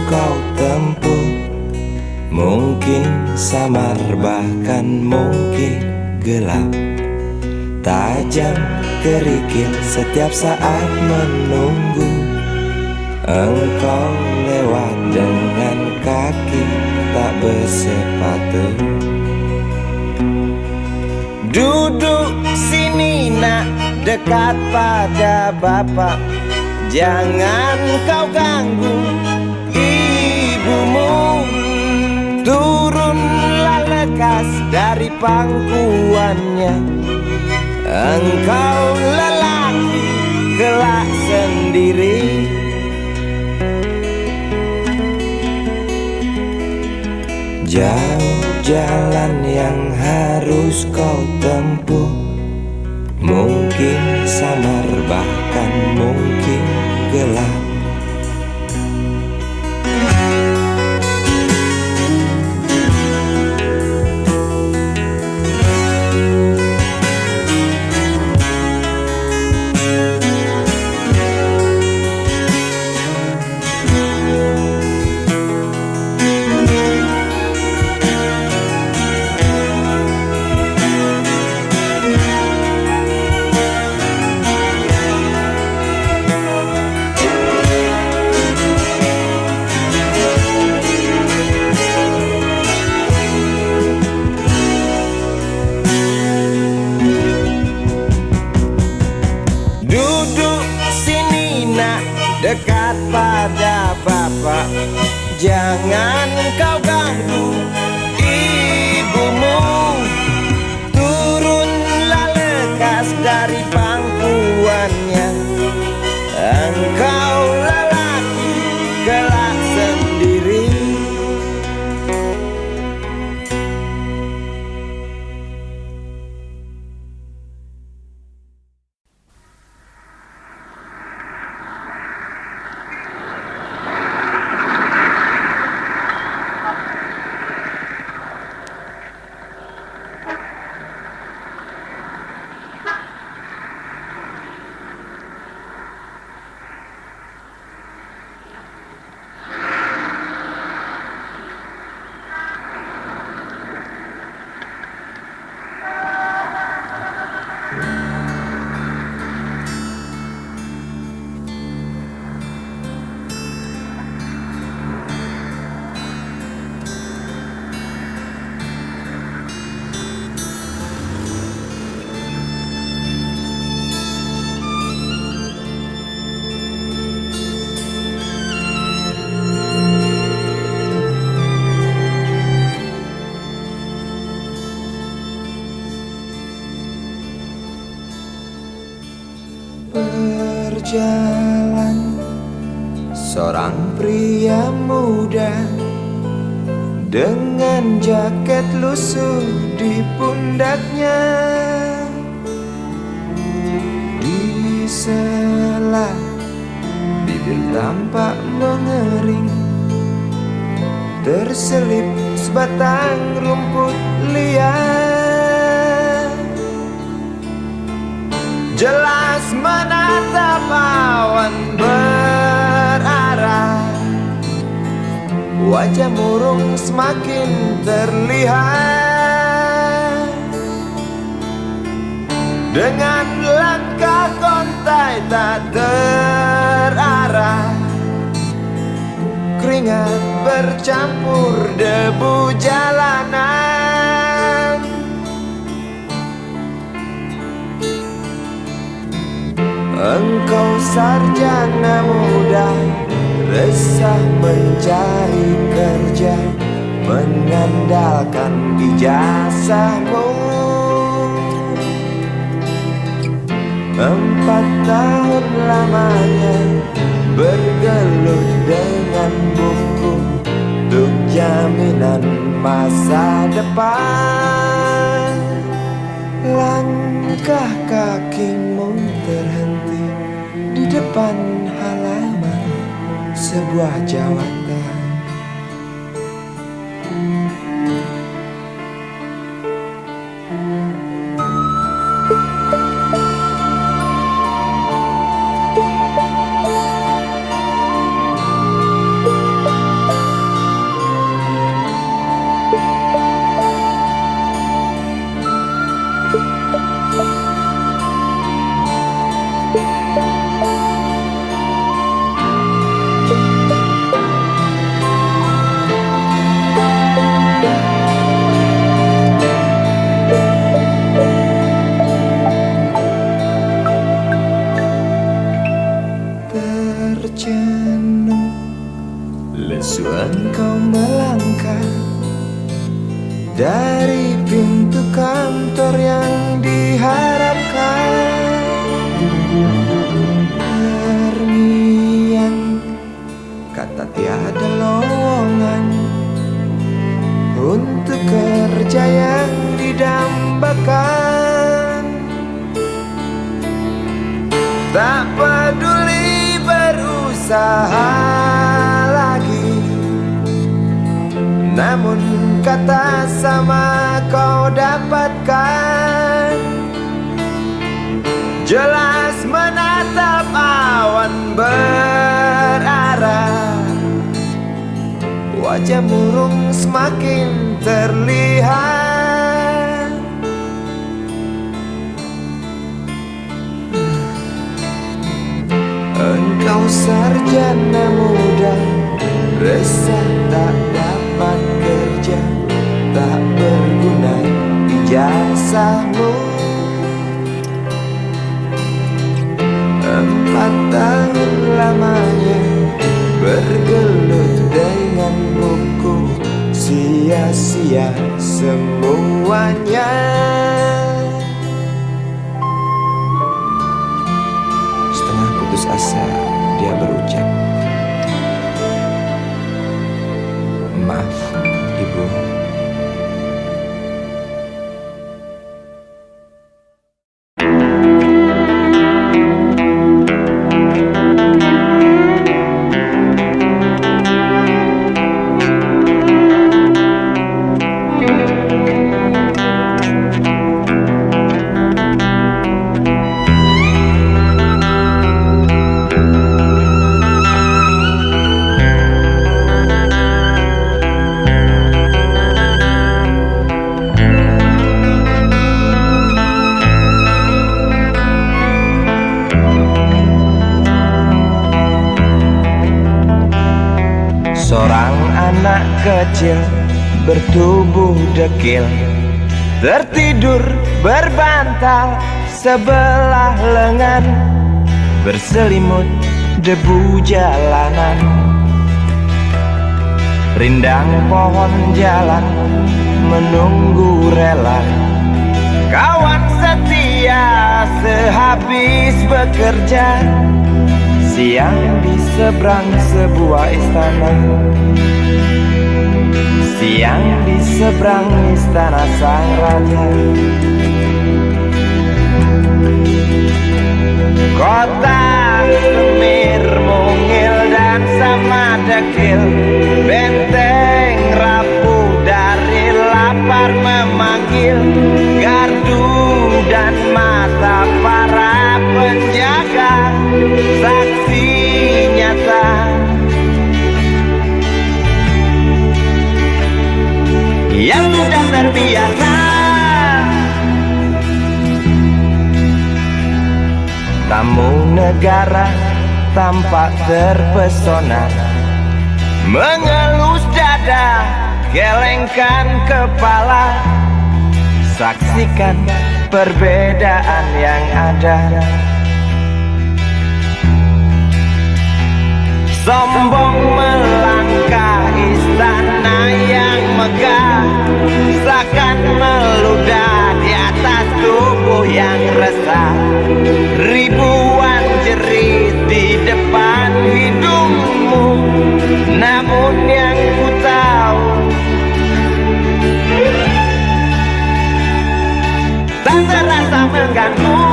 kau tempuh. Mungkin samar bahkan mungkin gelap, tajam kerikil setiap saat menunggu. Engkau lewat dengan kaki tak bersepatu. Duduk sini nak, dekat pada bapak. Jangan kau ganggu ibumu. Turunlah lekas dari pangkuannya. Engkau lelaki kelak sendiri. Jauh jalan yang harus kau tempuh. Mungkin samar bahkan mungkin gelap. Dekat pada bapak, jangan kau ganggu ibumu. Turunlah lekas dari pangkuannya. Engkau lelaki kelak sendiri. Berjalan seorang pria muda dengan jaket lusuh di pundaknya. Di sela bibir tampak mengering, terselip sebatang rumput liar. Jelas menatap awan berarah, wajah murung semakin terlihat. Dengan langkah kontai tak terarah, keringat bercampur debu jalanan. Engkau sarjana muda, resah mencari kerja, mengandalkan ijazahmu. 4 tahun lamanya bergelut dengan buku untuk jaminan masa depan. Langkah kakimu terhenti di depan halaman sebuah jawatan. lesu engkau melangkah dari pintu kantor yang diharapkan. Terngiang kata tiada lowongan untuk kerja yang didambakan. Tak peduli berusaha lagi, namun kata sama kau dapatkan. Jelas menatap awan berarah, wajah murung semakin terlihat. Engkau sarjana muda, resah tak dapat kerja, tak berguna ijazahmu. 4 tahun lamanya bergelut dengan buku, sia-sia semuanya. Setengah putus asa dia berucap, "Maaf, Ibu." Seorang anak kecil bertubuh dekil, tertidur berbantal sebelah lengan, berselimut debu jalanan. Rindang pohon jalan menunggu rela, kawan setia sehabis bekerja. Siang di seberang sebuah istana, siang di seberang istana sang raja. Kota Semir mungil dan sama dekil, benteng rapuh dari lapar memanggil. Gardu dan mata para penjaga, saksi nyata. Yang sudah terbiasa tamu negara tampak terpesona, mengelus dada, gelengkan kepala, saksikan perbedaan yang ada. Sombong melangkah istana yang megah, seakan meludah di atas tubuh yang resah. Ribuan jerit di depan hidungmu, namun yang ku tahu tak terasa mengganggu.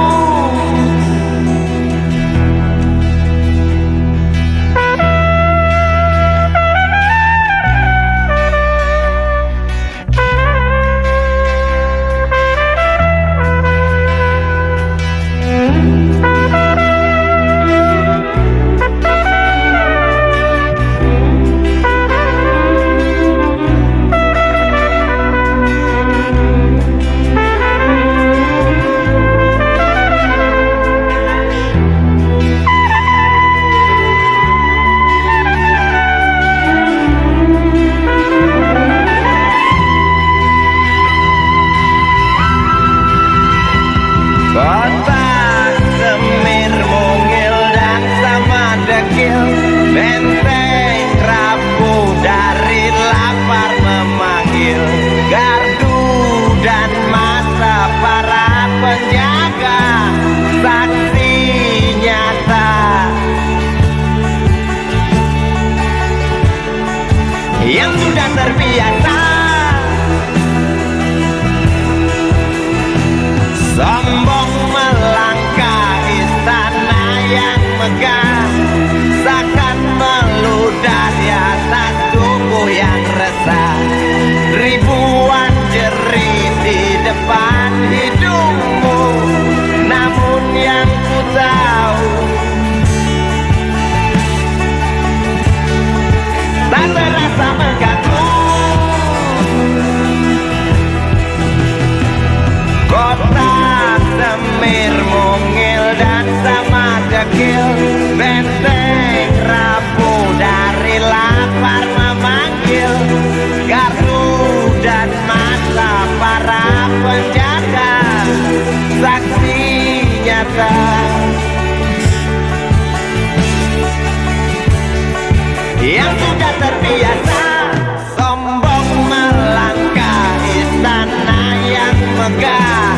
Kota Semir mungil dan sama dekil, benteng rapuh yang sudah terbiasa sombong melangkah istana yang megah, seakan meludah di atas tubuh yang resah. Ribuan jerit di depan hidungmu, namun yang ku tahu tak terasa mengganggu. Kota Semir mungil dan sama dekil, benteng rapuh dari lapar memanggil. Gardu dan mata para penjaga, saksi nyata yang sudah terbiasa sombong melangkah istana yang megah,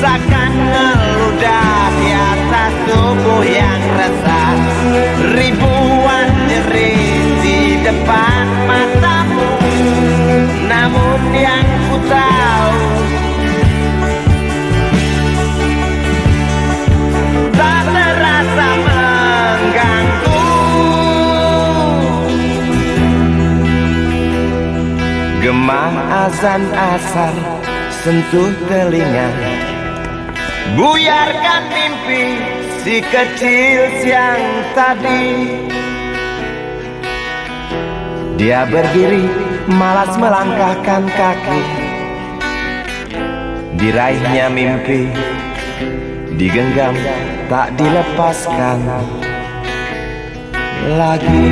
seakan ngeludah di atas tubuh yang resah. Ribuan jerit di depan matamu, namun yang ku tahu tak terasa mengganggu. Gema azan asar sentuh telinga, buyarkan mimpi si kecil siang tadi. Dia berdiri malas melangkahkan kaki, diraihnya mimpi digenggam tak dilepaskan lagi.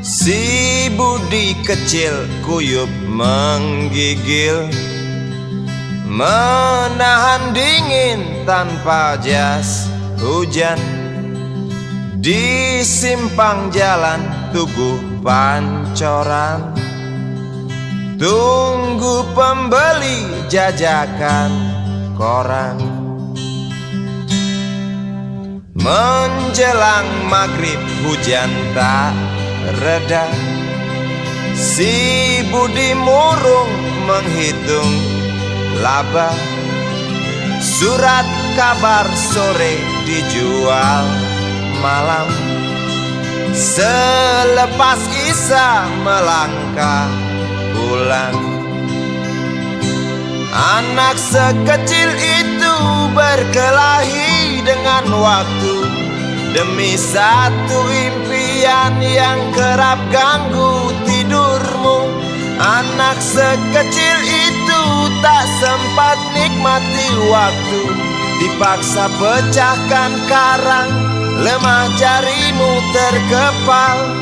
Si Budi kecil kuyup menggigil, menahan dingin tanpa jas hujan. Di simpang jalan Tugu Pancoran, tunggu pembeli jajakan koran. Menjelang maghrib hujan tak reda, si Budi murung menghitung laba. Surat kabar sore dijual malam, selepas Isya melangkah pulang. Anak sekecil itu berkelahi dengan waktu demi satu impian yang kerap ganggu tidurmu. Anak sekecil itu tak sempat nikmati waktu, dipaksa pecahkan karang, lemah jarimu terkepal.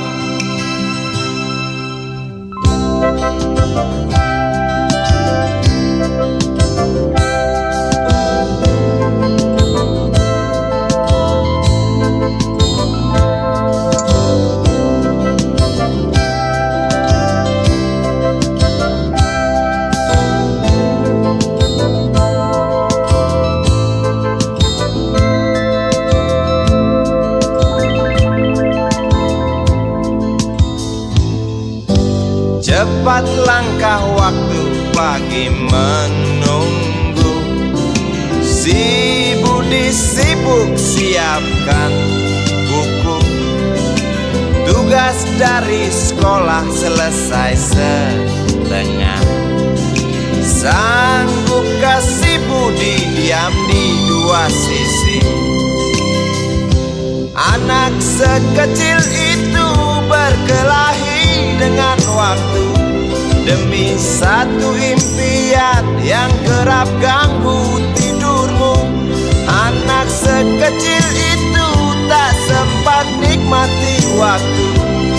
Cepat langkah waktu pagi menunggu, si Budi sibuk siapkan buku. Tugas dari sekolah selesai setengah. Sanggupkah si Budi diam dua sisi. Anak sekecil itu berkelahi dengan waktu demi satu impian yang kerap ganggu tidurmu. Anak sekecil itu tak sempat nikmati waktu,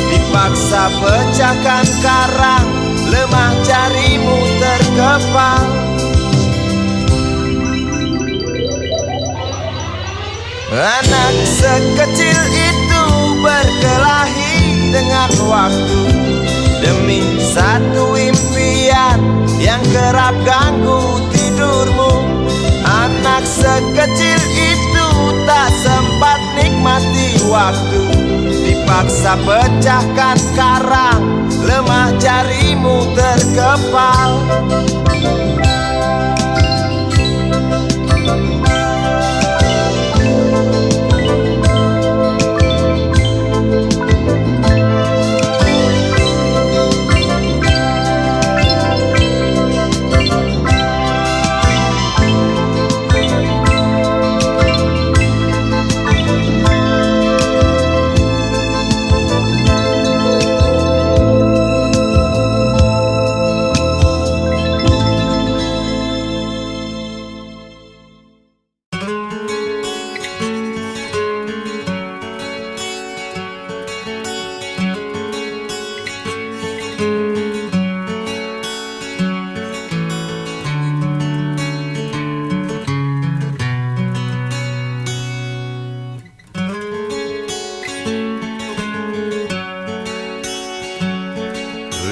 dipaksa pecahkan karang, lemah jarimu terkepal. Anak sekecil itu berkelahi dengan waktu demi satu impian yang kerap ganggu tidurmu. Anak sekecil itu tak sempat nikmati waktu, dipaksa pecahkan karang, lemah jarimu terkepal.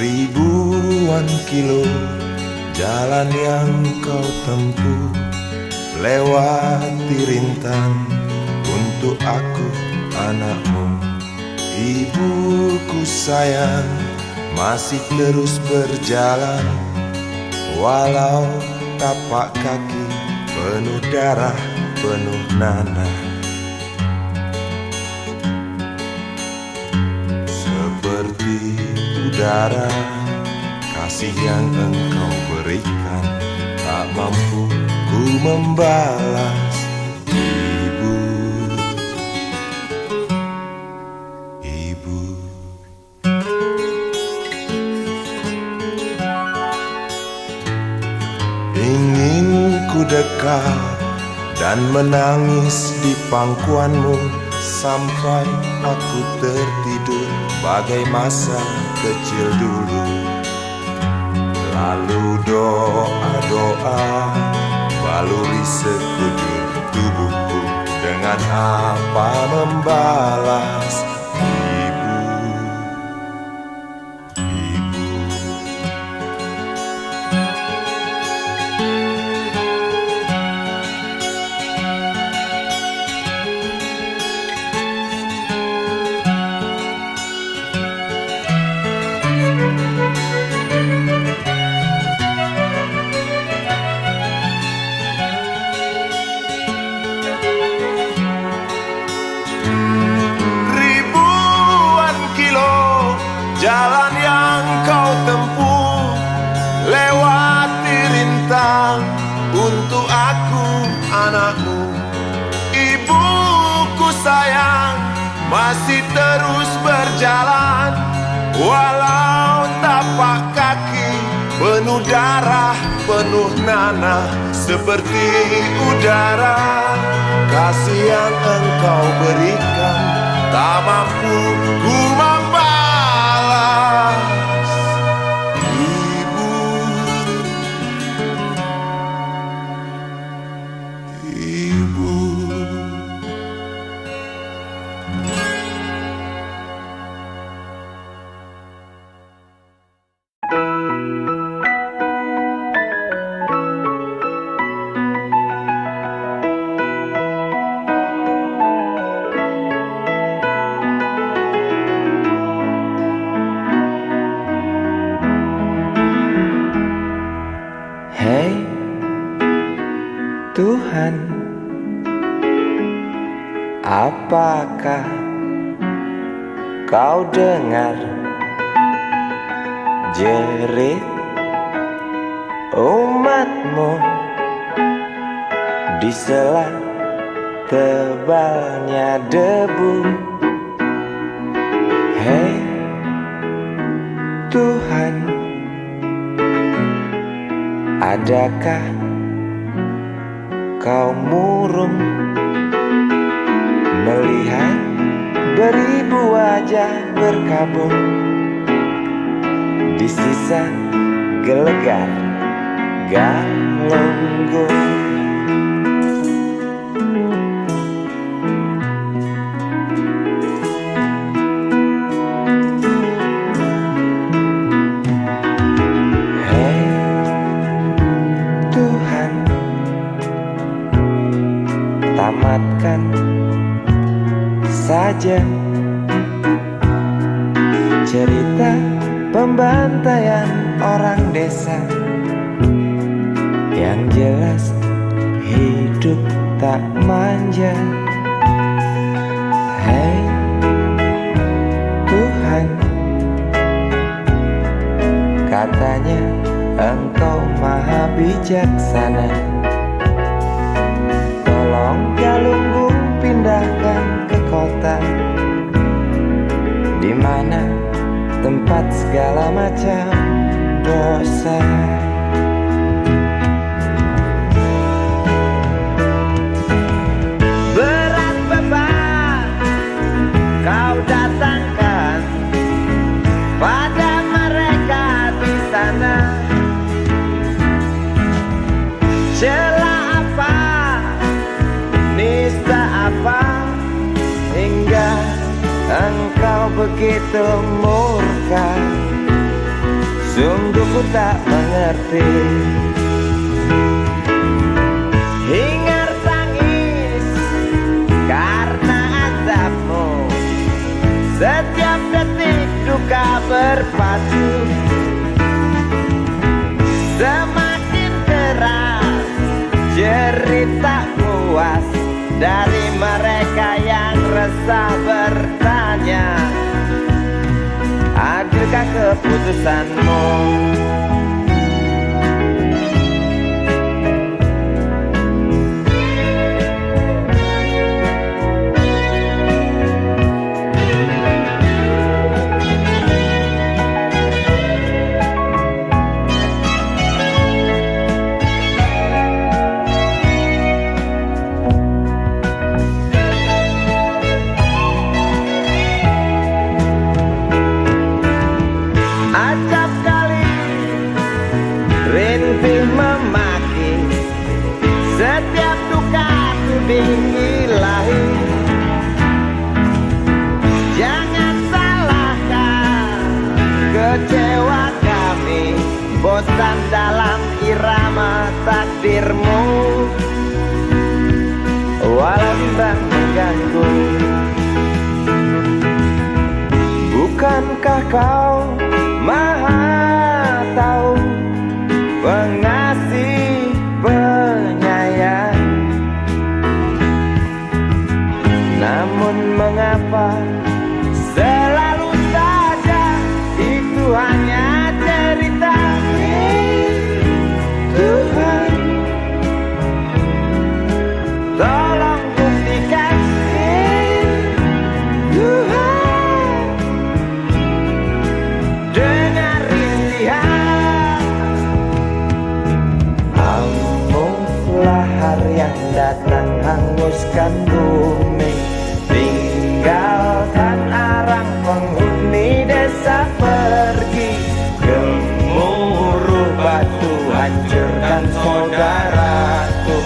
Ribuan kilo jalan yang kau tempuh, lewati rintang untuk aku anakmu. Ibuku sayang masih terus berjalan, walau tapak kaki penuh darah, penuh nanah. Seperti udara, kasih yang engkau berikan tak mampu ku membalas. Ibu, ibu, ingin ku dekat dan menangis di pangkuanmu sampai aku tertidur bagai masa kecil dulu. Lalu doa-doa baluri sekujur tubuhku, dengan apa membalas. Ibu, ibu, jalan yang kau tempuh, lewati rintang untuk aku anakmu. Ibuku sayang masih terus berjalan, walau tapak kaki penuh darah, penuh nanah. Seperti udara, kasih yang engkau berikan tak mampu ku membalas. Ibu, ibu, Hei Tuhan, apakah kau dengar jerit umatmu di sela tebalnya debu. Hei Tuhan, adakah kau murung melihat beribu wajah berkabung di sisa gelegar Galunggung? Hei Tuhan, tamatkan saja cerita pembantaian orang desa. Yang jelas hidup tak manja. Hei Tuhan, katanya Engkau maha bijaksana. Tolong Galunggung pindahkan ke kota, di mana tempat segala macam dosa. Berat beban kau datangkan pada mereka di sana. Celah apa, nista apa, hingga Engkau begitu murka. Sungguh ku tak mengerti. Hingar tangis karena azabmu, setiap detik duka berpacu. Semakin keras cerita puas dari mereka yang resah bertanya, adilkah keputusanmu? Acap kali rintih memaki, setiap duka ku diilahi. Jangan salahkan kecewa kami, bosan dalam irama takdirmu. Walau bimbang mengganggu, bukankah kau Maha tahu, pengasih penyayang? Namun mengapa selalu saja itu hanya cerita? Tuhan, tolong buktikan. Tuhan, dengar rintihan. Amuklah hari yang datang hanguskan bumi, tinggalkan arang penghuni desa pergi. Gemuruh batu hancurkan saudaraku,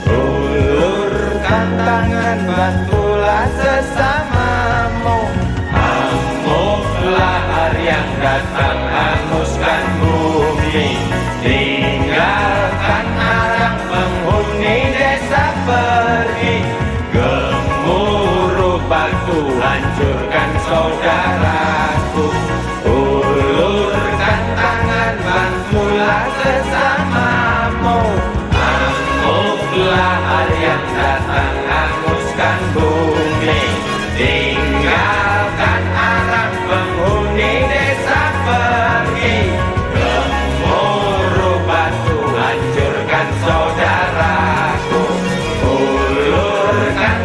ulurkan tangan bantulah sesamamu. Amuklah hari yang datang hanguskan bumi, tinggalkan arang penghuni desa pergi. Gemuruh batu hancurkan saudaraku, ulurkan tangan bantulah sesamamu. Amuklah hari yang datang hanguskan bumi, tinggalkan arang penghuni desa pergi. Gemuruh batu hancurkan saudaraku, ulurkan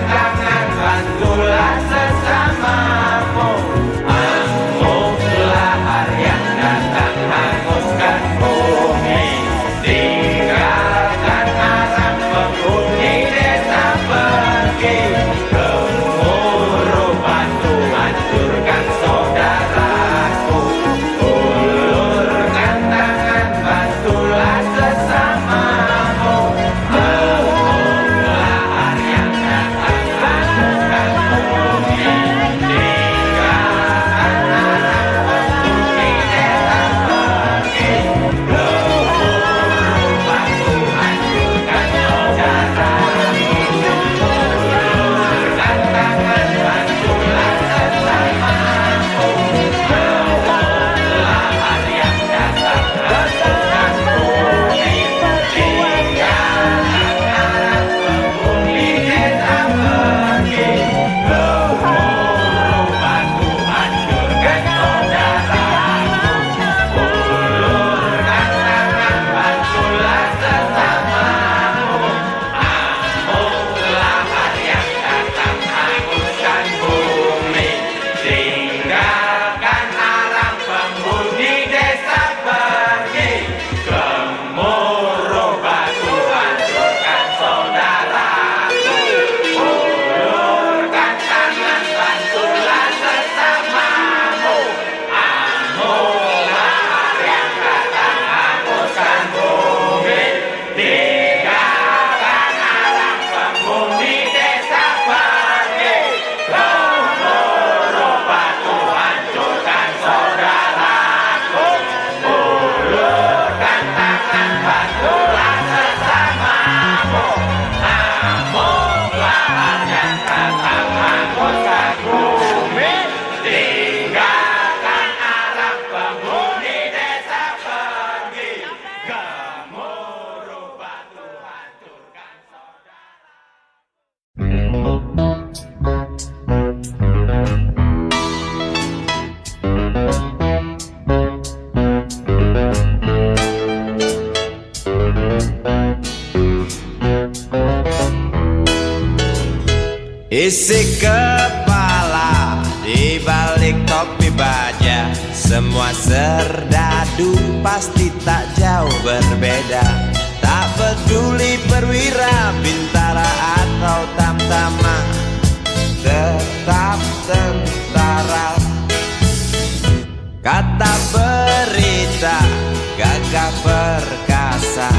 Isi kepala di balik topi baja, semua serdadu pasti tak jauh berbeda. Tak peduli perwira, bintara atau tamtama, tetap tentara. Kata berita gagah perkasa,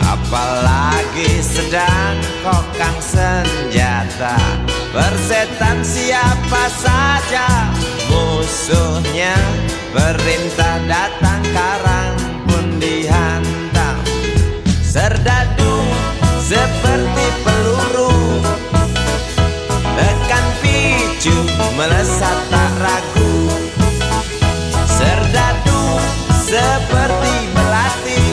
apalagi sedang kokang senjata. Persetan siapa saja musuhnya, perintah datang karang pun dihantam. Serdadu seperti peluru, tekan picu melesat tak ragu. Serdadu seperti melati,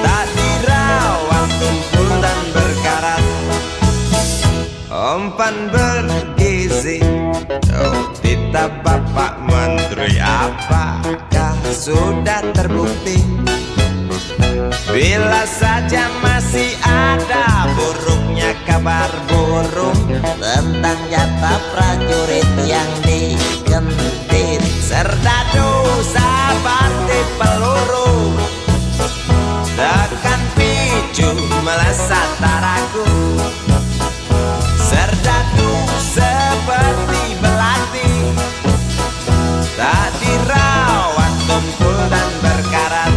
tak dirawat tumpul dan berkarat. Umpan bergizi, oh titah Bapak Menteri, apakah sudah terbukti? Bila saja masih ada buruknya kabar burung tentang jatah prajurit yang digentit. Serdadu seperti peluru, tekan picu melesat tak ragu. Serdadu seperti belati, tak dirawat tumpul dan berkarat.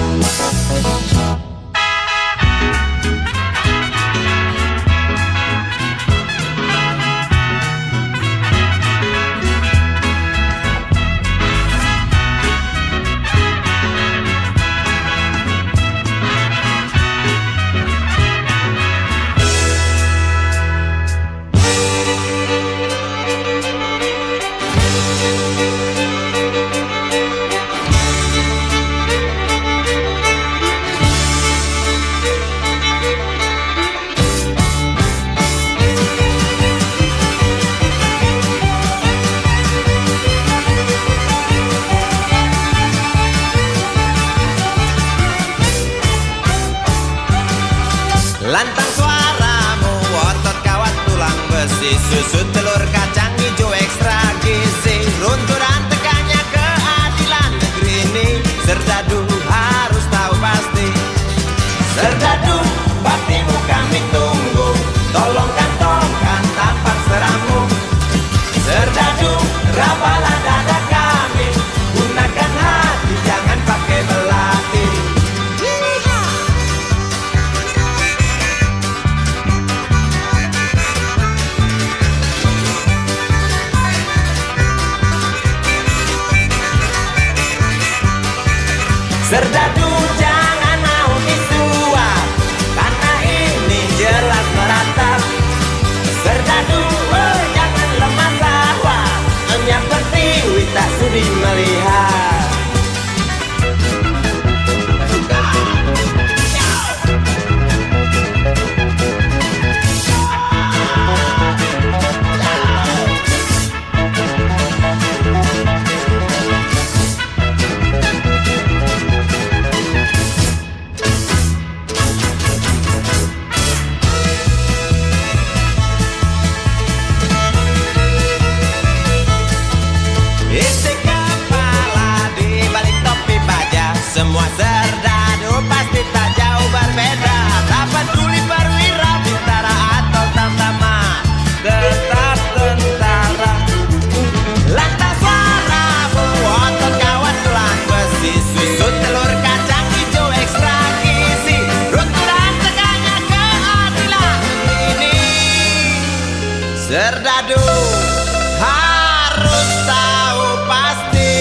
Lantang suaramu, otot kawat tulang besi, susu telur kacang hijau ekstra gizi. Runtuh dan tegaknya keadilan negeri ini, serdadu harus tahu pasti. Serdadu, baktimu kami tunggu, tolong kantongkan tampar serammu. Serdadu, rapalah dada kami, gunakan hati jangan pakai belati. Serdadu jangan mau disuap, karena ini jelas meratap. Serdadu jangan lemah sawah, hanya pertiwi tak sudi melihat. Isi kepala di balik topi baja, semua serdadu pasti tak jauh berbeda. Tak peduli perwira, bintara atau tamtama, tetap tentara. Lantang suaramu, otot kawat tulang besi, susu telur kacang hijau ekstra gizi. Runtuh dan tegaknya keadilan ini, serdadu harus tahu pasti.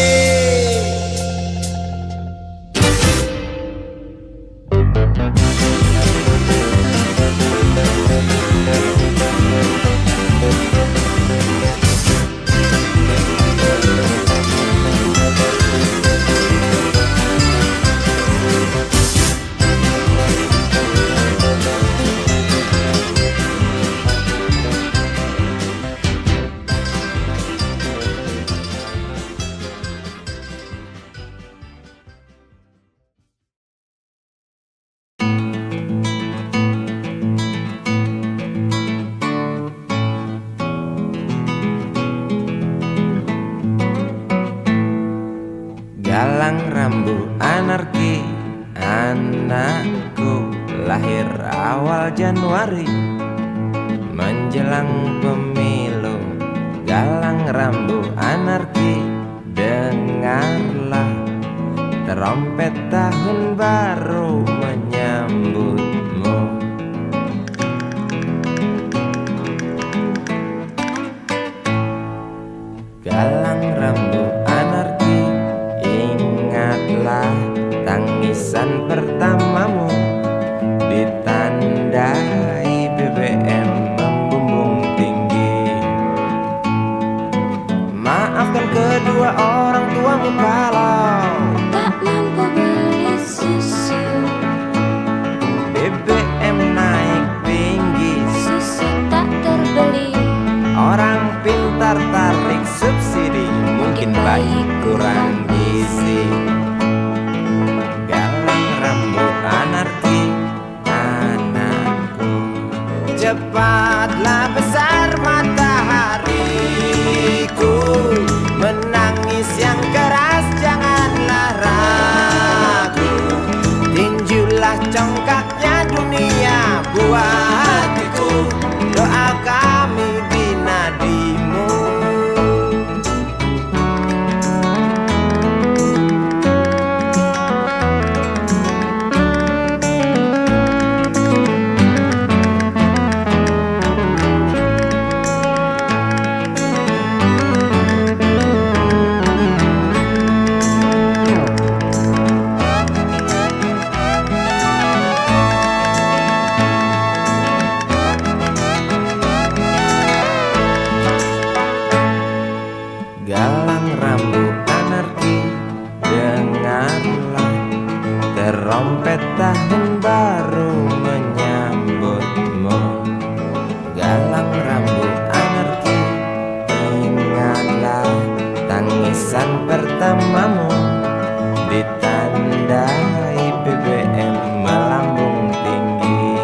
awal Januari menjelang pemilu, galang rambu anarki, dengarlah trompet tahun baru menyambutmu. Galang rambu anarki, ingatlah tangisan pertamamu, ditandai BBM membumbung tinggi. Maafkan kedua orang tuamu kalau tak mampu beli susu, BBM naik tinggi, susu tak terbeli. orang pintar tarik subsidi, mungkin bayi kurang gizi. Galang rambut anarki, anakku, cepatlah besar matahariku, menangis yang keras janganlah ragu, tinjulah congkaknya dunia buah hatiku, doa kami di nadimu. Galang rambut anarki, dengarlah trompet tahun baru menyambutmu. Galang rambut anarki, ingatlah tangisan pertamamu, ditandai BBM melambung tinggi.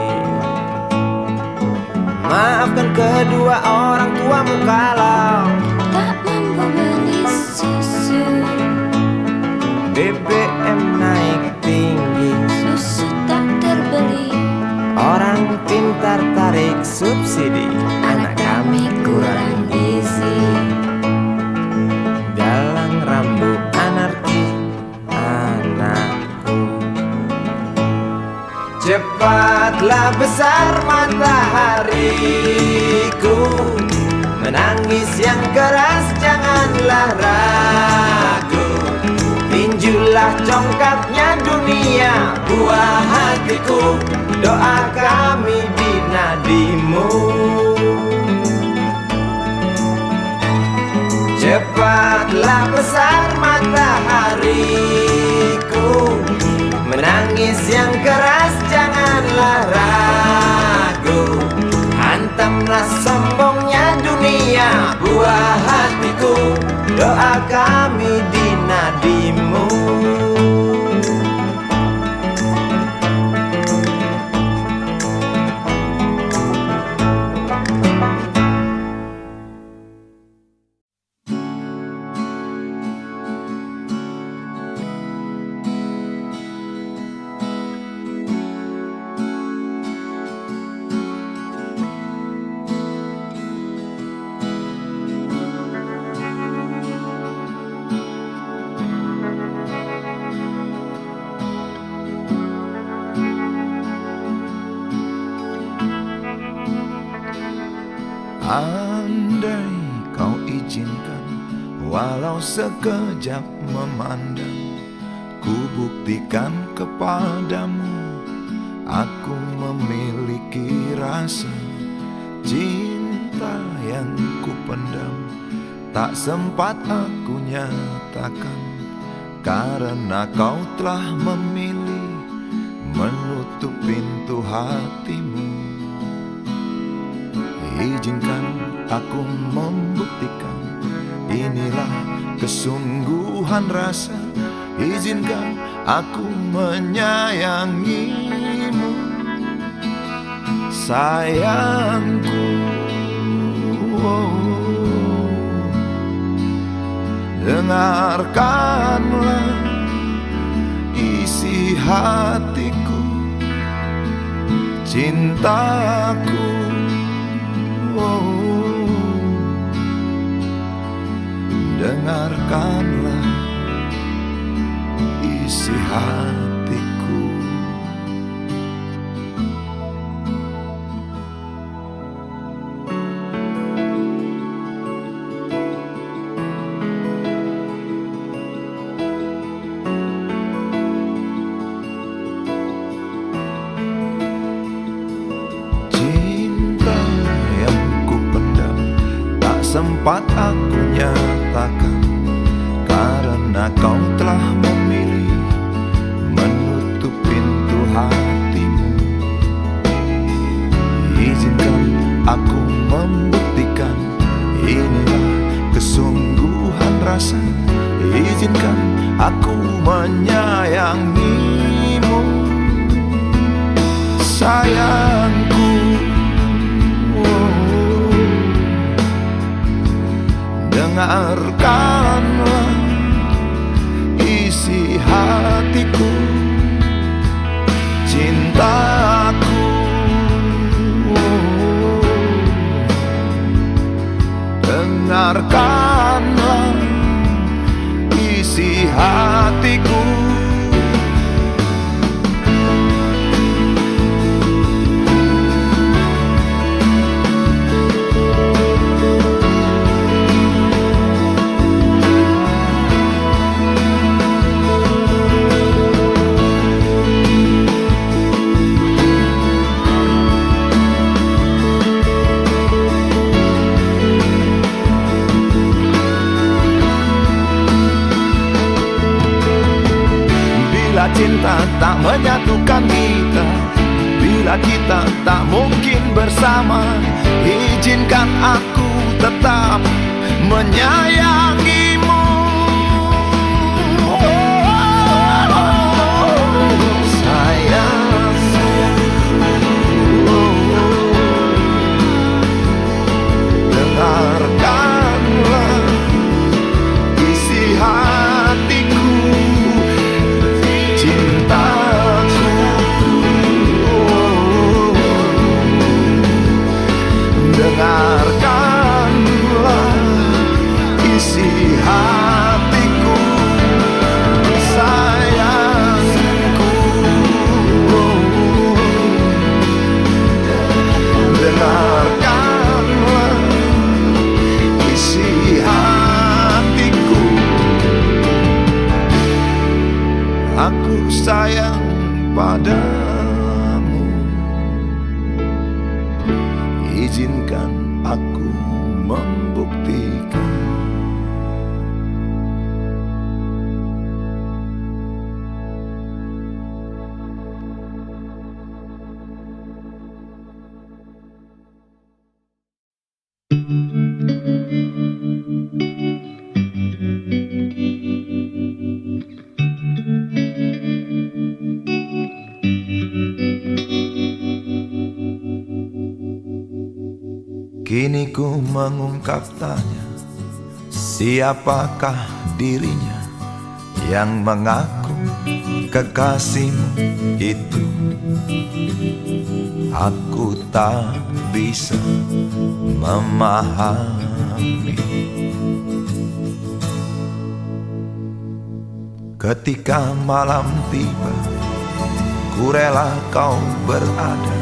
Maafkan kedua orang tuamu kalau Tak mampu beli susu, BBM naik tinggi, susu tak terbeli. orang pintar tarik subsidi, anak kami kurang gizi. Galang rambut anarki, anakku, cepatlah besar matahariku, menangis yang keras janganlah ragu, tinjulah congkaknya dunia buah hatiku, doa kami di nadimu. Cepatlah besar matahariku, menangis yang keras janganlah ragu, hantamlah sombongnya dunia buah hatiku, doa kami di nadimu. Andai kau izinkan, walau sekejap memandang, ku buktikan kepadamu, aku memiliki rasa cinta yang ku pendam, tak sempat aku nyatakan, karena kau telah memilih menutup pintu hatimu. Izinkan aku membuktikan, inilah kesungguhan rasa. Izinkan aku menyayangimu, sayangku. Dengarkanlah isi hatiku, cintaku. Dengarkanlah isi hatiku. Cinta yang kupendam tak sempat aku nyatakan, karena kau telah memilih menutup pintu hatimu. Izinkan aku membuktikan, inilah kesungguhan rasa. Izinkan aku menyayangimu, sayangku. Dengarkanlah isi hatiku, cintaku. Dengarkanlah isi hatiku. Bila cinta tak menyatukan kita, bila kita tak mungkin bersama, izinkan aku tetap menyayangimu. Sayang, dengarkanlah isi hatiku, cintaku. Dengarkanlah isi hatiku, sayangku. Dengarkanlah isi hatiku. Aku sayang padamu, izinkan aku membuktikan. Kini ku mengungkap tanya, siapakah dirinya yang mengaku kekasihmu itu? Aku tak bisa memahami. Ketika malam tiba, ku rela kau berada.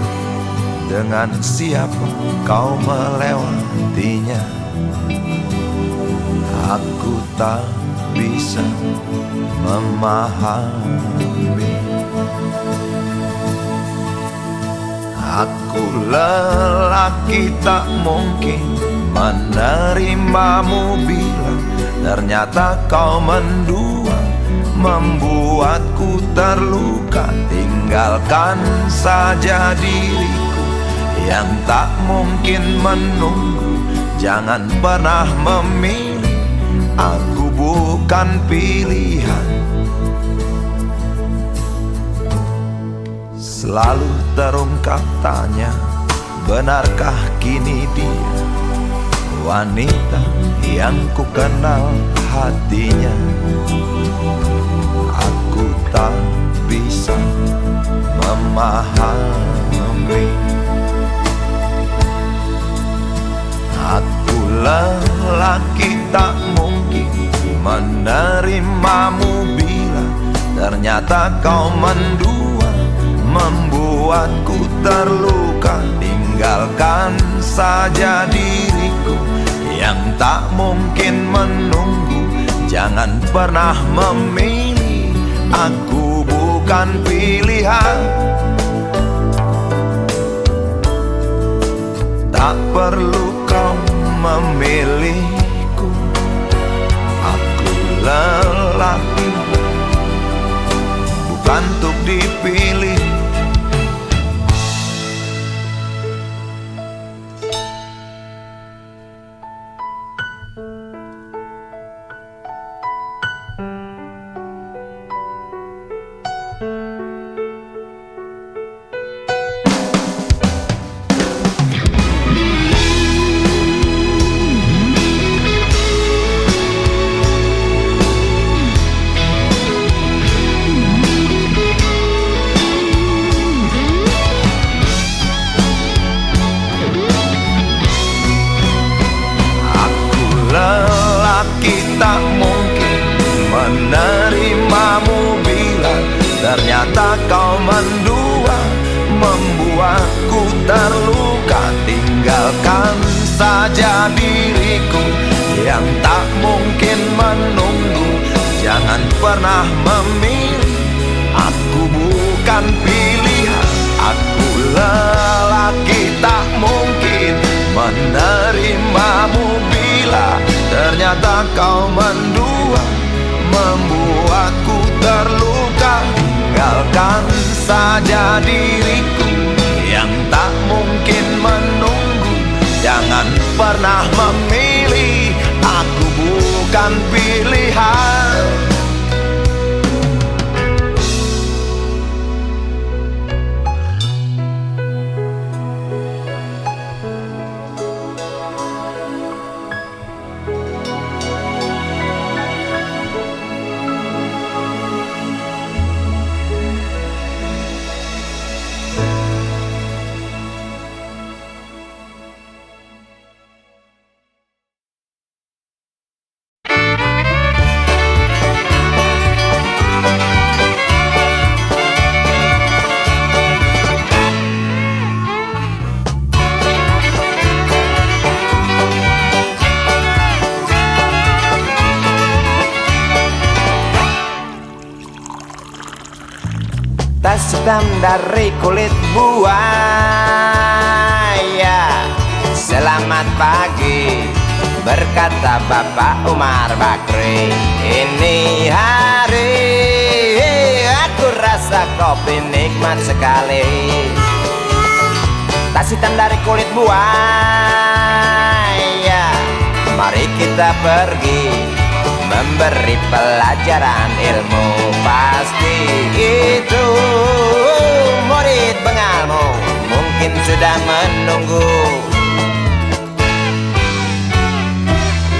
Dengan siapa kau melewatinya, aku tak bisa memahami. Aku lelaki tak mungkin menerimamu bila ternyata kau mendua, membuatku terluka. Tinggalkan saja diriku yang tak mungkin menunggu. Jangan pernah memilih, aku bukan pilihan. Selalu terungkap tanya, benarkah kini dia wanita yang ku kenal hatinya? Aku tak bisa memahami. Aku lelaki tak mungkin menerimamu bila ternyata kau mendua, membuatku terluka. Tinggalkan saja diriku yang tak mungkin menunggu. Jangan pernah memilih, aku bukan pilihan. Tak perlu kau memilihku, aku lelaki bukan untuk dipilih. Tak mungkin menerimamu bila ternyata kau mendua, membuatku terluka. Tinggalkan saja diriku yang tak mungkin menunggu. Jangan pernah memilih, aku bukan pilihan. Aku lelaki tak mungkin menerimamu bila ternyata kau mendua, membuatku terluka. Tinggalkan saja diriku yang tak mungkin menunggu. Jangan pernah memilih, aku bukan pilihan. Tas hitam dari kulit buaya. Selamat pagi, berkata Bapak Umar Bakri. Ini hari aku rasa kopi nikmat sekali. Tas hitam dari kulit buaya, mari kita pergi memberi pelajaran ilmu. Pasti itu murid pengalmu mungkin sudah menunggu.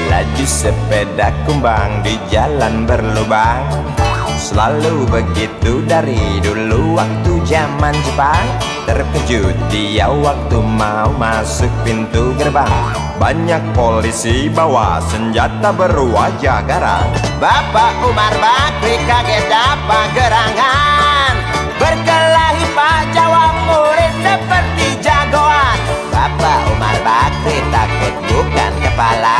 Laju sepeda kumbang di jalan berlubang, selalu begitu dari dulu waktu zaman Jepang. Terkejut dia waktu mau masuk pintu gerbang. Banyak polisi bawa senjata berwajah garang. Bapak Umar Bakri kaget dapat gerangan. Berkelahi Pak Jawa murid seperti jagoan. Bapak Umar Bakri takut bukan kepala.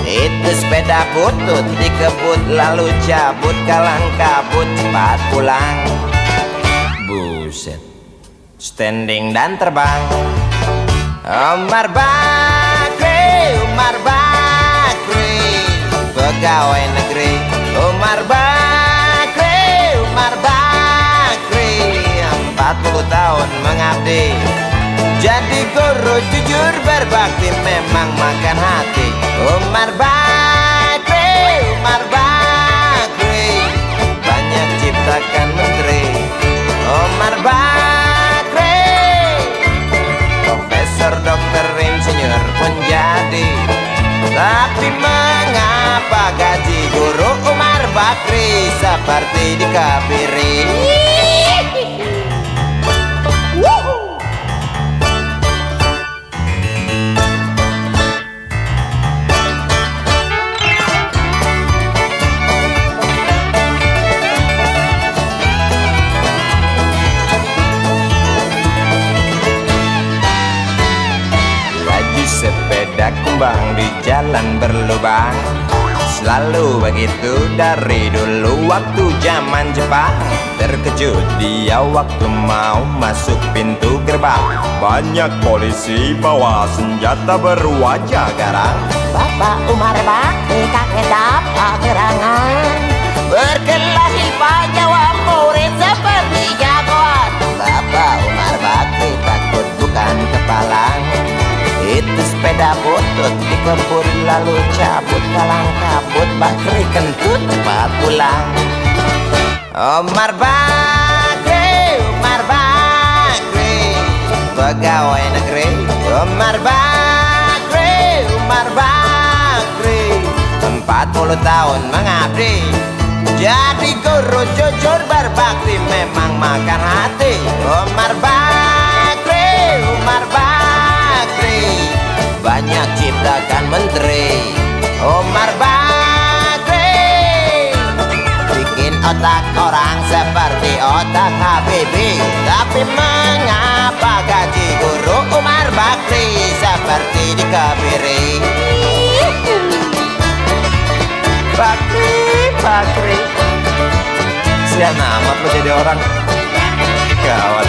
Itu sepeda butut dikebut lalu cabut kalang kabut cepat pulang. Buset, standing dan terbang. Umar Bakri, Umar Bakri, pegawai negeri. Umar Bakri, Umar Bakri, 40 tahun mengabdi. Jadi guru jujur berbakti memang makan hati. Umar Bakri, Umar Bakri, banyak ciptakan menteri. Umar Bakri, profesor, dokter, insinyur pun jadi. Tapi mengapa gaji guru Umar Bakri seperti dikebiri? sepeda kumbang di jalan berlubang. Selalu begitu dari dulu waktu zaman Jepang. Terkejut dia waktu mau masuk pintu gerbang. Banyak polisi bawa senjata berwajah garang. Bapak Umar Bakri kakek dapat gerangan, berkelahi jawab murid seperti jagoan. Bapak Umar Bakri takut bukan kepalang. Itu sepeda butut dikebur lalu cabut kalang kabut. Bakri kentut cepat pulang. Umar Bakri, pegawai negeri. Umar Bakri, 40 tahun mengabdi. Jadi guru jujur berbakti memang makan hati. Umar Bakri, banyak ciptakan menteri. Umar Bakri bikin otak orang seperti otak Habibie. Tapi mengapa gaji guru Umar Bakri seperti dikebiri? Bakri sian amat lo jadi orang. Gawat.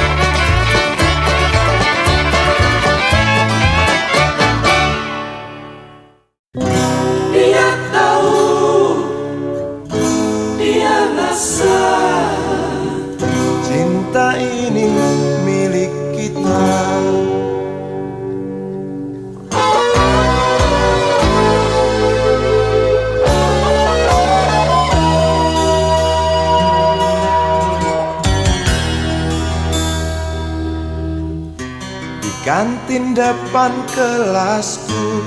Dia tahu, dia rasa Cinta ini milik kita. Di kantin depan kelasku,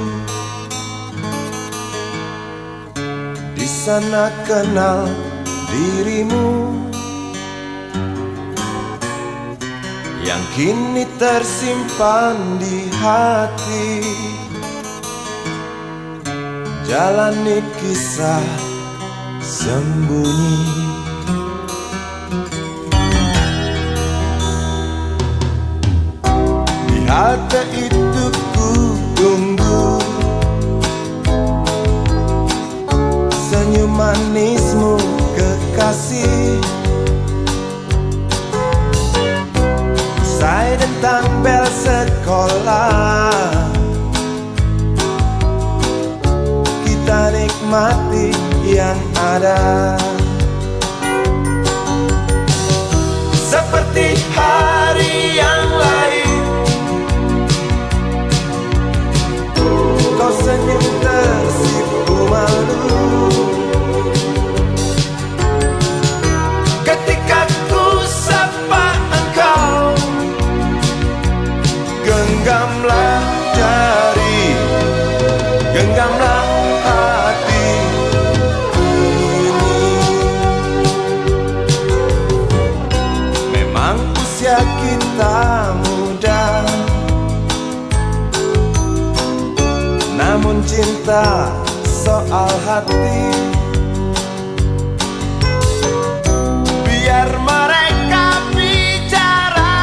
di sana kenal dirimu, yang kini tersimpan di hati. Jalani kisah sembunyi. Di halte itu ku tunggu senyum manismu kekasih. Usai tentang bel sekolah, kita nikmati yang ada. Seperti hari yang lain, kau senyum tersipu malu ketika ku sapa engkau. Genggamlah jari, genggamlah hati ini. Memang usia kita muda, namun cinta soal hati. Biar mereka bicara,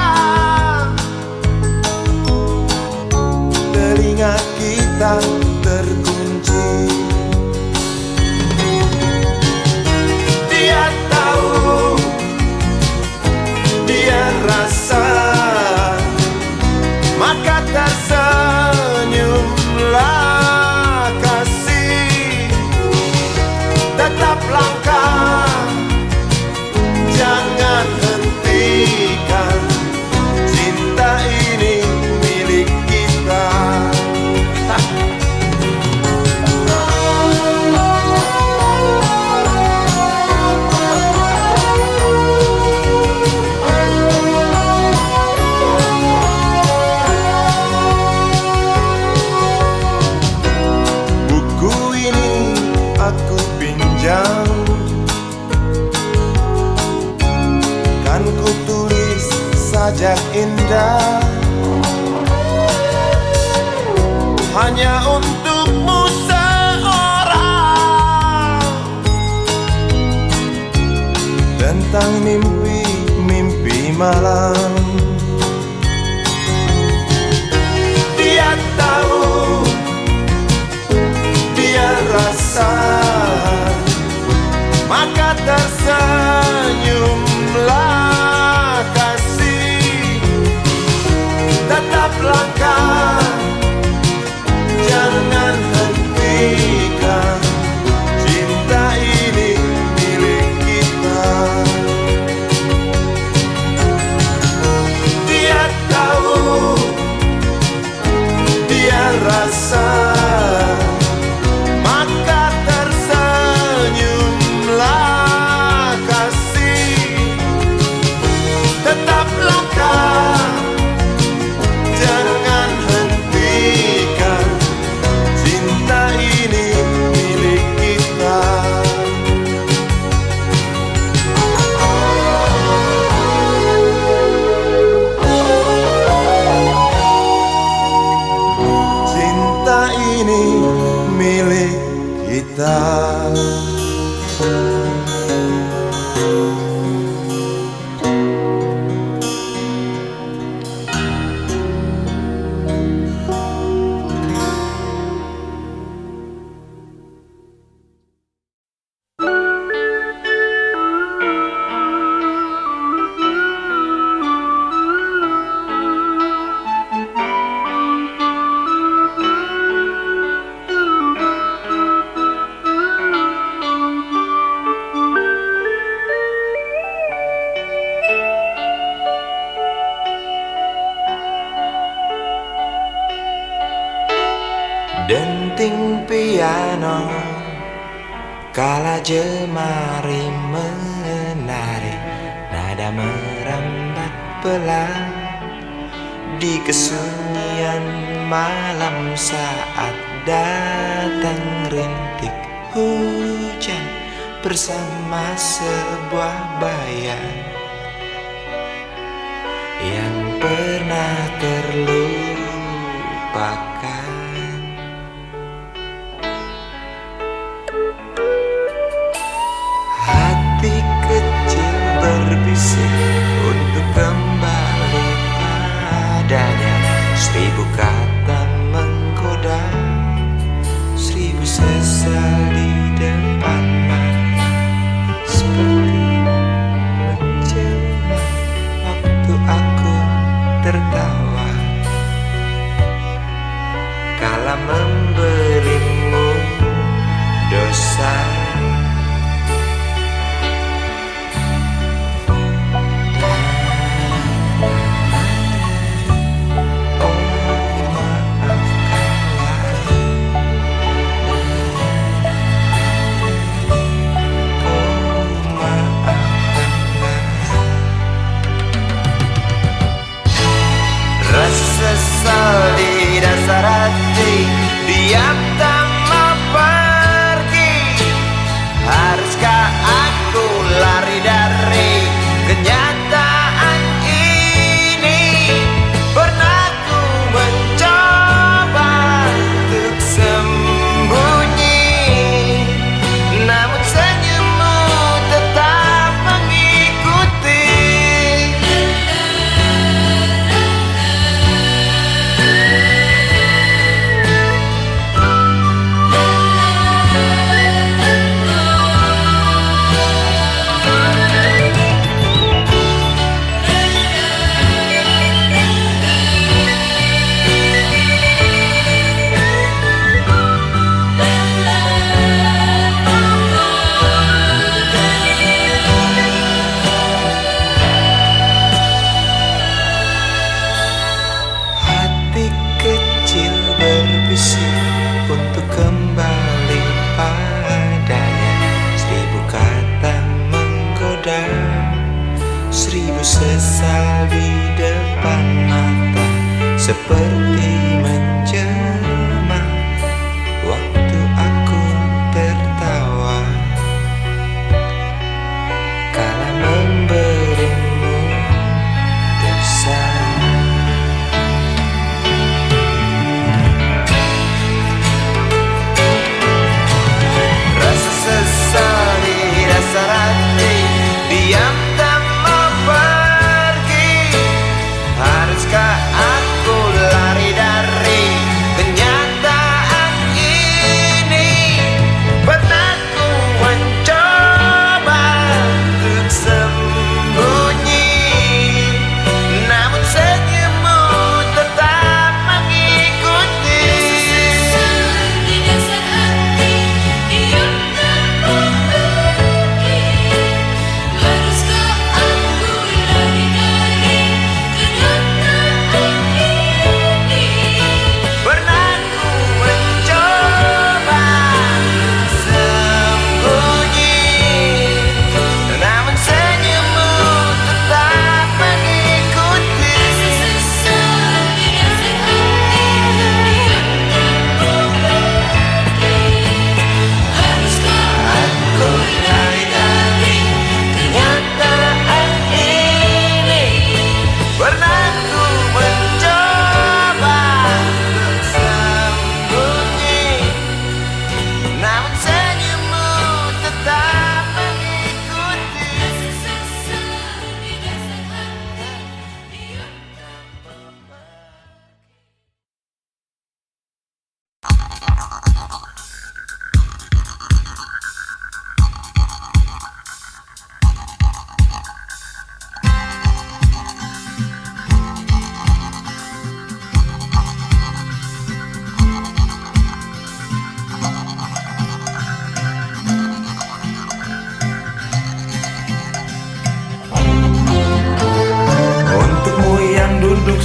telinga kita terkunci. Dia tahu, dia rasa, maka tersenyumlah kasih. Tetap langkah, jangan hentikan. Cinta ini milik kita. Buku ini aku pinjam, kan ku tulis sajak indah hanya untukmu seorang, tentang mimpi-mimpi malam. Dia tahu, denting piano kala jemari menari, nada merambat pelan di kesunyian malam saat datang rintik hujan bersama sebuah bayang yang pernah terlupakan. Hati kecil berbisik untuk kembali padanya. 1000 kata menggoda, 1000 sesal di depan mata, seperti menjelma waktu aku tertawa kala memberimu dosa. Sesal di dasar hati, diam tak mau pergi. Haruskah aku lari dari kenyataan ini? Pernah ku mencoba untuk sembunyi, namun senyummu tetap mengikuti. Untuk kembali padanya, 1000 kata menggoda, 1000 sesal di depan mata, seperti menjelma waktu aku tertawa kala memberimu dosa. Sesal di dasar hati, diam tak mau pergi. Haruskah aku lari dari kenyataan ini? Pernah ku mencoba untuk sembunyi, namun senyummu tetap mengikuti.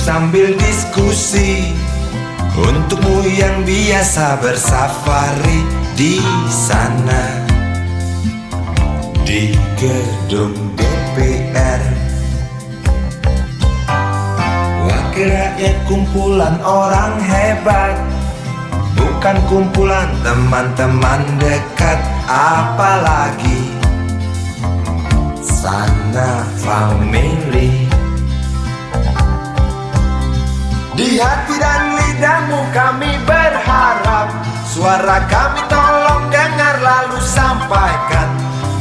sambil diskusi Untukmu yang biasa bersafari di sana, di gedung DPR. Wakil rakyat kumpulan orang hebat, bukan kumpulan teman-teman dekat, apalagi sana family. Di hati dan lidahmu kami berharap, suara kami tolong dengar lalu sampaikan.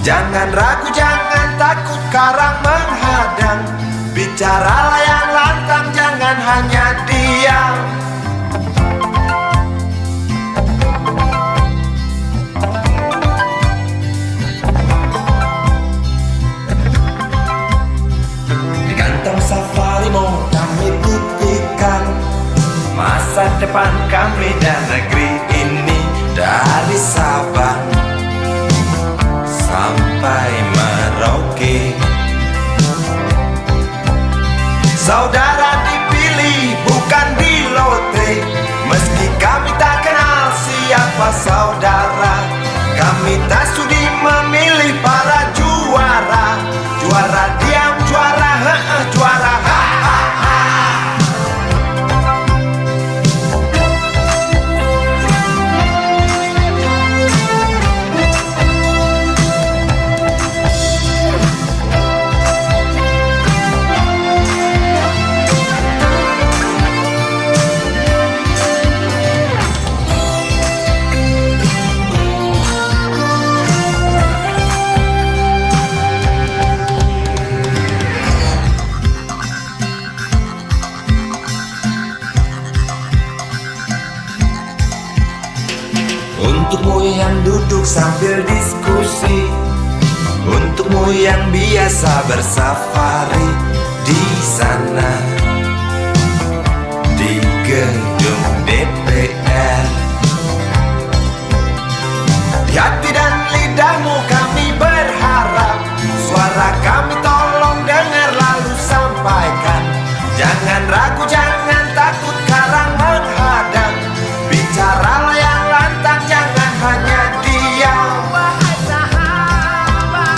Jangan ragu, jangan takut karang menghadang. Bicaralah yang lantang, jangan hanya diam. Di kantong safari mau kami titipkan masa depan kami dan negeri ini, dari Sabang sampai Merauke. Saudara dipilih bukan di lotre, meski kami tak kenal siapa saudara. Kami tak sudi memilih para juara, juara diam, juara juara Untukmu yang duduk sambil diskusi, untukmu yang biasa bersafari di sana, di gedung DPR. Di hati dan lidahmu kami berharap, suara kami tolong dengar lalu sampaikan. Jangan ragu, jangan takut karang menghadang. Bicaralah yang lantang, jangan hanya diam. Wahai sahabat,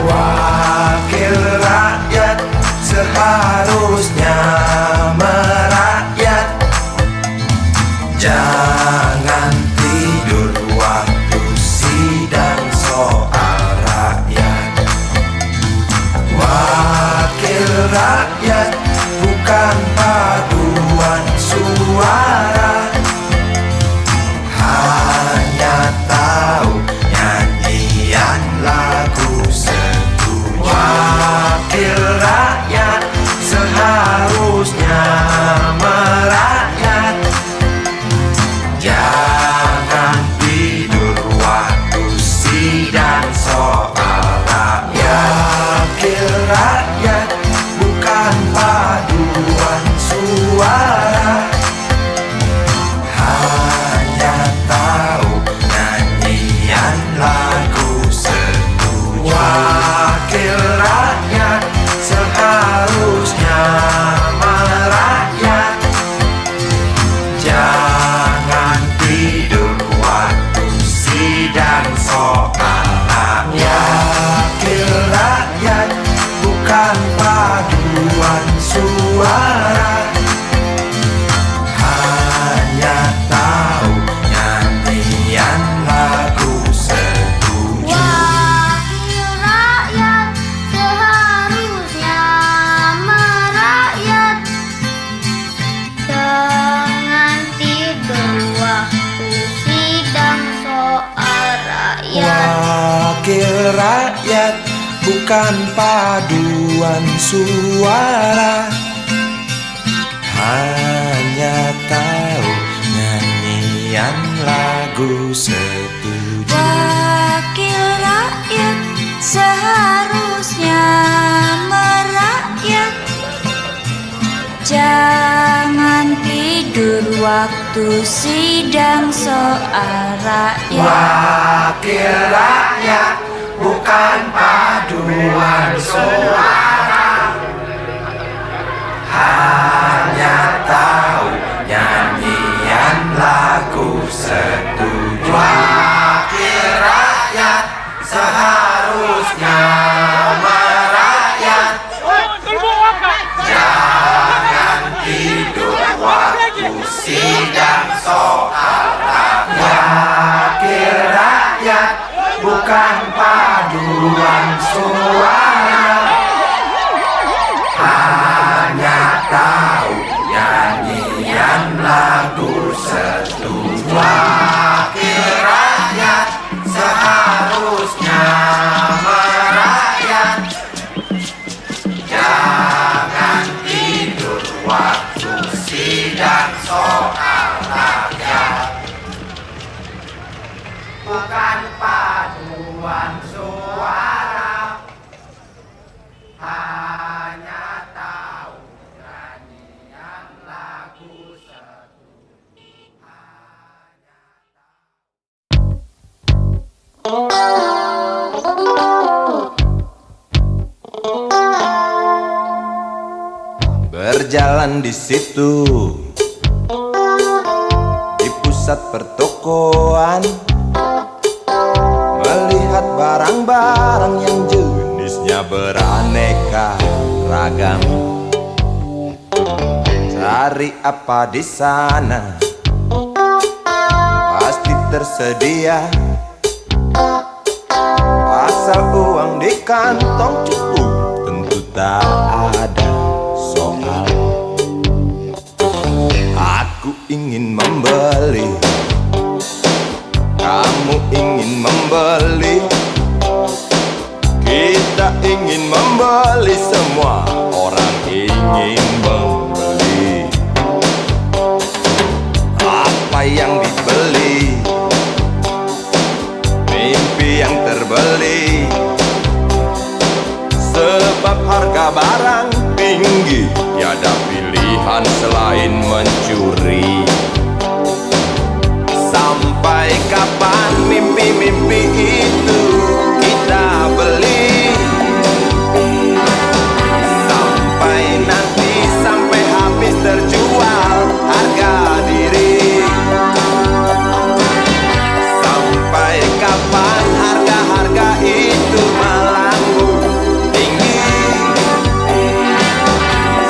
wakil rakyat seharusnya merakyat. Jangan tidur waktu sidang soal rakyat. Wakil rakyat bukan paduan suara, hanya tahu nyanyian lagu setuju. Wakil rakyat seharusnya merakyat. Jangan tidur waktu sidang soal rakyat. Wakil rakyat bukan paduan suara, hanya tahu nyanyian lagu setuju. Wakil rakyat seharusnya merakyat. Jangan tidur waktu sidang soal rakyat. Wakil rakyat bukan paduan suara, hanya tahu nyanyian lagu setuju. Wakil rakyat seharusnya merakyat. Jangan tidur waktu sidang soal rakyat. Wakil rakyat bukan paduan suara, hanya tahu nyanyian lagu setuju. Wakil rakyat seharusnya merakyat. Jangan tidur waktu sidang soal rakyat. Wakil rakyat bukan paduan suara, hanya tahu nyanyian sidang soal wakil rakyat, bukan paduan suara. Hanya tahu nyanyian lagu setuju. Wakil rakyat seharusnya merakyat. Jangan tidur waktu sidang soal rakyat, bukan paduan suara. Hanya tahu nyanyian lagu setuju. Berjalan di situ, di pusat pertokoan, melihat barang-barang yang jenisnya beraneka ragam. Cari apa di sana, pasti tersedia. Asal uang di kantong cukup, tentu tak ada soal. Aku ingin membeli, kamu ingin membeli, kita ingin membeli, semua orang ingin membeli. Apa yang dibeli? Mimpi yang terbeli. Sebab harga barang tinggi, tiada pilihan selain mencuri. Sampai kapan mimpi-mimpi itu kita beli? Sampai nanti, sampai habis terjual harga diri. Sampai kapan harga-harga itu melambung tinggi?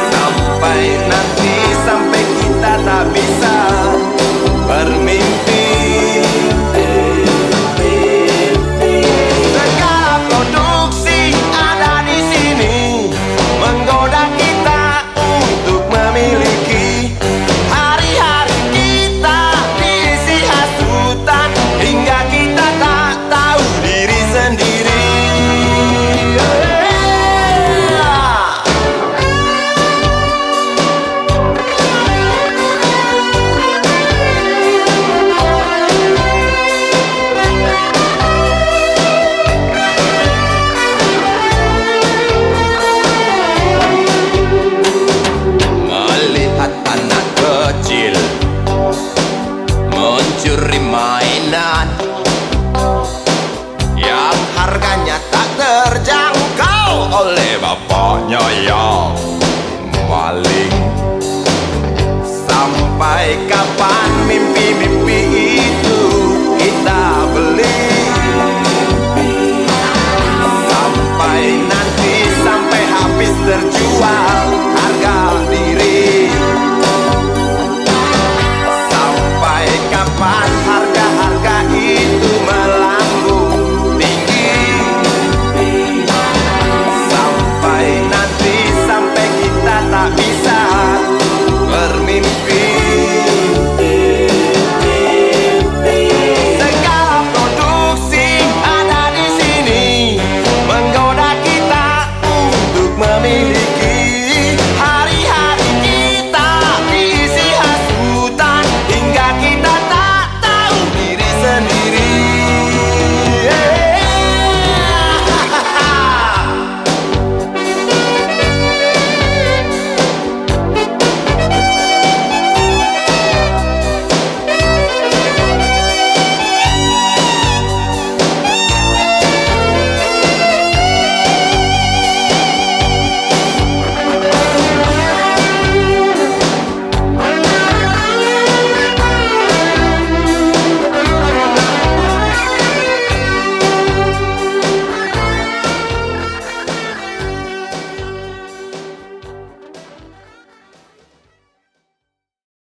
Sampai nanti, sampai kita tak bisa bermimpi. Segala produksi ada di sini, menggoda kita untuk memiliki. Hari-hari kita diisi hasutan, hingga kita tak tahu diri sendiri. Melihat anak kecil mencuri mainan yang harganya tak terjangkau oleh bapaknya yang maling. Sampai kapan mimpi-mimpi itu kita beli? Sampai nanti, sampai habis terjual